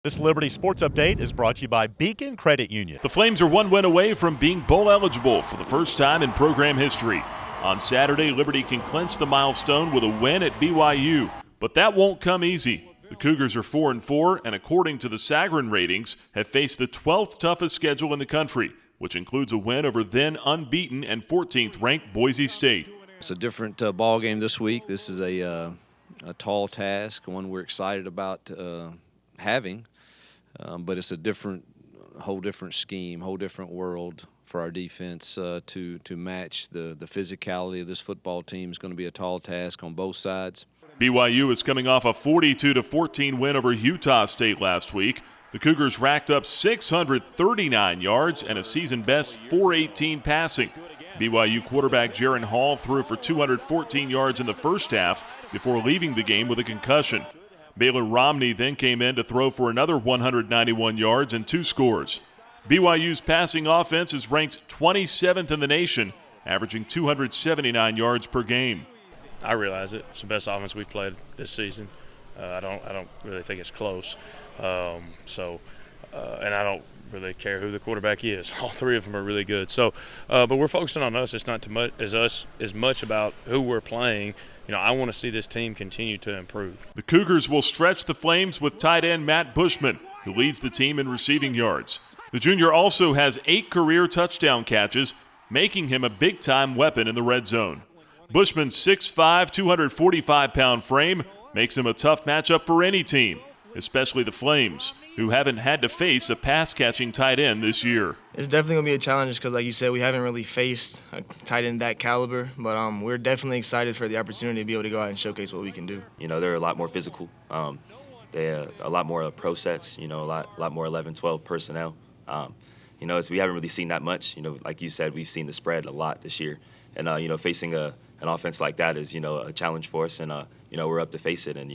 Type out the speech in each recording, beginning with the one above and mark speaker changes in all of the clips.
Speaker 1: This Liberty Sports Update is brought to you by Beacon Credit Union.
Speaker 2: The Flames are one win away from being bowl eligible for the first time in program history. On Saturday, Liberty can clinch the milestone with a win at BYU, but that won't come easy. The Cougars are 4-4, and according to the Sagarin ratings, have faced the 12th toughest schedule in the country, which includes a win over then unbeaten and 14th-ranked Boise State.
Speaker 3: It's a different ball game this week. This is a tall task, one we're excited about having, but it's a whole different scheme, whole different world for our defense to match the physicality of this football team. Is going to be a tall task on both sides.
Speaker 2: BYU is coming off a 42-14 win over Utah State last week. The Cougars racked up 639 yards and a season-best 418 passing. BYU quarterback Jaron Hall threw for 214 yards in the first half before leaving the game with a concussion. Baylor Romney then came in to throw for another 191 yards and 2 scores. BYU's passing offense is ranked 27th in the nation, averaging 279 yards per game.
Speaker 4: I realize it. It's the best offense we've played this season. I don't really think it's close. And I don't really care who the quarterback is. All three of them are really good. So, but we're focusing on us. It's not as much about who we're playing. I want to see this team continue to improve.
Speaker 2: The Cougars will stretch the Flames with tight end Matt Bushman, who leads the team in receiving yards. The junior also has 8 career touchdown catches, making him a big-time weapon in the red zone. Bushman's 6'5", 245-pound frame makes him a tough matchup for any team, especially the Flames, who haven't had to face a pass-catching tight end this year.
Speaker 5: It's definitely going to be a challenge because, like you said, we haven't really faced a tight end that caliber, but we're definitely excited for the opportunity to be able to go out and showcase what we can do.
Speaker 6: They're a lot more physical. They're a lot more pro sets, a lot more 11, 12 personnel. We haven't really seen that much. Like you said, we've seen the spread a lot this year. And, facing an offense like that is, a challenge for us. And, we're up to face it. And,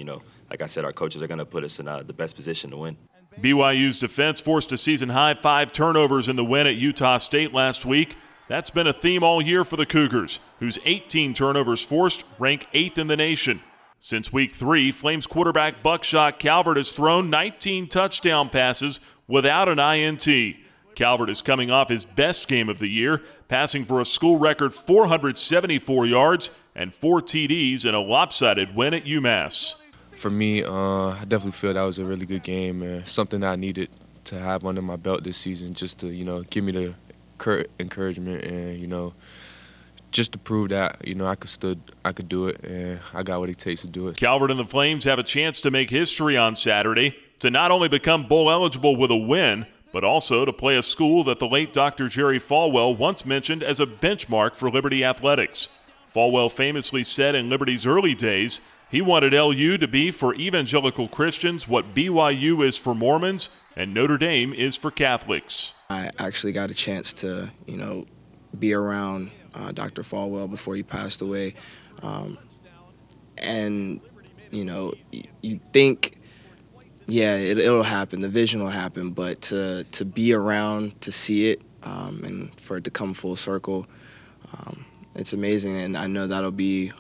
Speaker 6: like I said, our coaches are going to put us in the best position to win.
Speaker 2: BYU's defense forced a season-high 5 turnovers in the win at Utah State last week. That's been a theme all year for the Cougars, whose 18 turnovers forced rank 8th in the nation. Since Week 3, Flames quarterback Buckshot Calvert has thrown 19 touchdown passes without an INT. Calvert is coming off his best game of the year, passing for a school record 474 yards and 4 TDs in a lopsided win at UMass.
Speaker 7: For me, I definitely feel that was a really good game and something that I needed to have under my belt this season, just to give me the encouragement and just to prove that I could do it, and I got what it takes to do it.
Speaker 2: Calvert and the Flames have a chance to make history on Saturday, to not only become bowl eligible with a win, but also to play a school that the late Dr. Jerry Falwell once mentioned as a benchmark for Liberty athletics. Falwell famously said in Liberty's early days, he wanted LU to be for evangelical Christians what BYU is for Mormons and Notre Dame is for Catholics.
Speaker 8: I actually got a chance to, be around Dr. Falwell before he passed away. You think, yeah, it'll happen, the vision will happen, but to be around, to see it, and for it to come full circle, it's amazing, and I know that'll be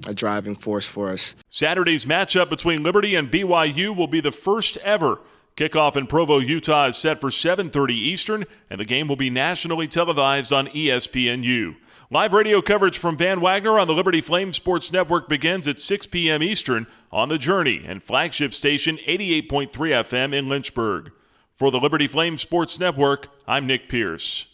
Speaker 8: a driving force for us.
Speaker 2: Saturday's matchup between Liberty and BYU will be the first ever. Kickoff in Provo, Utah is set for 7:30 Eastern, and the game will be nationally televised on ESPNU. Live radio coverage from Van Wagner on the Liberty Flames Sports Network begins at 6 p.m. Eastern on The Journey and flagship station 88.3 FM in Lynchburg. For the Liberty Flames Sports Network, I'm Nick Pierce.